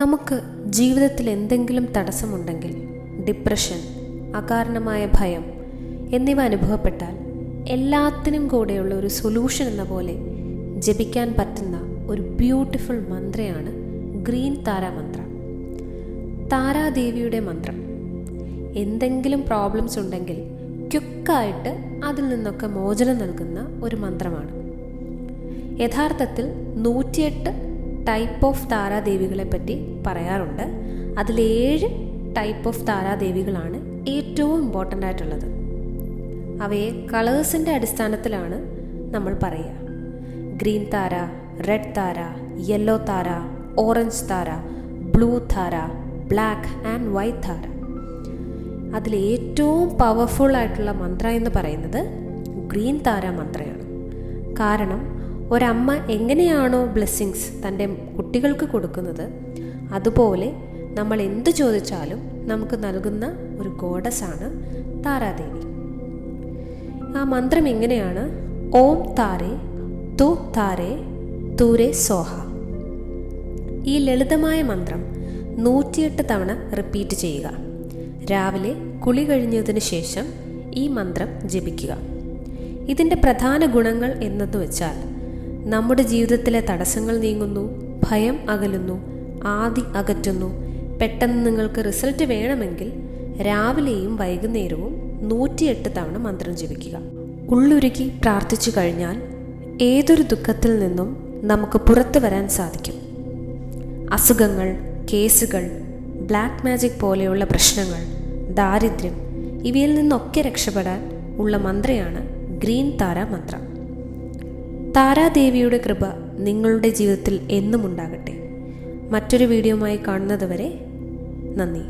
നമുക്ക് ജീവിതത്തിൽ എന്തെങ്കിലും തടസ്സമുണ്ടെങ്കിൽ, ഡിപ്രഷൻ, അകാരണമായ ഭയം എന്നിവ അനുഭവപ്പെട്ടാൽ എല്ലാത്തിനും കൂടെയുള്ള ഒരു സൊല്യൂഷൻ എന്ന പോലെ ജപിക്കാൻ പറ്റുന്ന ഒരു ബ്യൂട്ടിഫുൾ മന്ത്രയാണ് ഗ്രീൻ താര മന്ത്ര. താരാദേവിയുടെ മന്ത്രം. എന്തെങ്കിലും പ്രോബ്ലംസ് ഉണ്ടെങ്കിൽ ക്വിക്കായിട്ട് അതിൽ നിന്നൊക്കെ മോചനം നൽകുന്ന ഒരു മന്ത്രമാണ്. യഥാർത്ഥത്തിൽ 108 ടൈപ്പ് ഓഫ് താരാദേവികളെ പറ്റി പറയാറുണ്ട്. അതിൽ 7 ടൈപ്പ് ഓഫ് താരാദേവികളാണ് ഏറ്റവും ഇമ്പോർട്ടൻ്റ് ആയിട്ടുള്ളത്. അവയെ കളേഴ്സിൻ്റെ അടിസ്ഥാനത്തിലാണ് നമ്മൾ പറയുക. ഗ്രീൻ താര, റെഡ് താര, യെല്ലോ താര, ഓറഞ്ച് താര, ബ്ലൂ താര, ബ്ലാക്ക് ആൻഡ് വൈറ്റ് താര. അതിൽ ഏറ്റവും പവർഫുൾ ആയിട്ടുള്ള മന്ത്ര എന്ന് പറയുന്നത് ഗ്രീൻ താര മന്ത്രയാണ്. കാരണം ഒരമ്മ എങ്ങനെയാണോ ബ്ലെസ്സിങ്സ് തൻ്റെ കുട്ടികൾക്ക് കൊടുക്കുന്നത്, അതുപോലെ നമ്മൾ എന്ത് ചോദിച്ചാലും നമുക്ക് നൽകുന്ന ഒരു ഗോഡസാണ് താരാദേവി. ആ മന്ത്രം ഇങ്ങനെയാണ്: ഓം താരേ തു താരേ തൂരേ സോഹ. ഈ ലളിതമായ മന്ത്രം 108 തവണ റിപ്പീറ്റ് ചെയ്യുക. രാവിലെ കുളി കഴിഞ്ഞതിന് ശേഷം ഈ മന്ത്രം ജപിക്കുക. ഇതിൻ്റെ പ്രധാന ഗുണങ്ങൾ എന്നത് വെച്ചാൽ നമ്മുടെ ജീവിതത്തിലെ തടസ്സങ്ങൾ നീങ്ങുന്നു, ഭയം അകലുന്നു, ആദി അകറ്റുന്നു. പെട്ടെന്ന് നിങ്ങൾക്ക് റിസൾട്ട് വേണമെങ്കിൽ രാവിലെയും വൈകുന്നേരവും 108 തവണ മന്ത്രം ജപിക്കുക. ഉള്ളുരുക്കി പ്രാർത്ഥിച്ചു കഴിഞ്ഞാൽ ഏതൊരു ദുഃഖത്തിൽ നിന്നും നമുക്ക് പുറത്തു വരാൻ സാധിക്കും. അസുഖങ്ങൾ, കേസുകൾ, ബ്ലാക്ക് മാജിക് പോലെയുള്ള പ്രശ്നങ്ങൾ, ദാരിദ്ര്യം ഇവയിൽ നിന്നൊക്കെ രക്ഷപ്പെടാൻ ഉള്ള മന്ത്രയാണ് ഗ്രീൻ താര മന്ത്ര. താരാദേവിയുടെ കൃപ നിങ്ങളുടെ ജീവിതത്തിൽ എന്നും ഉണ്ടാകട്ടെ. മറ്റൊരു വീഡിയോയുമായി കാണുന്നത് വരെ നന്ദി.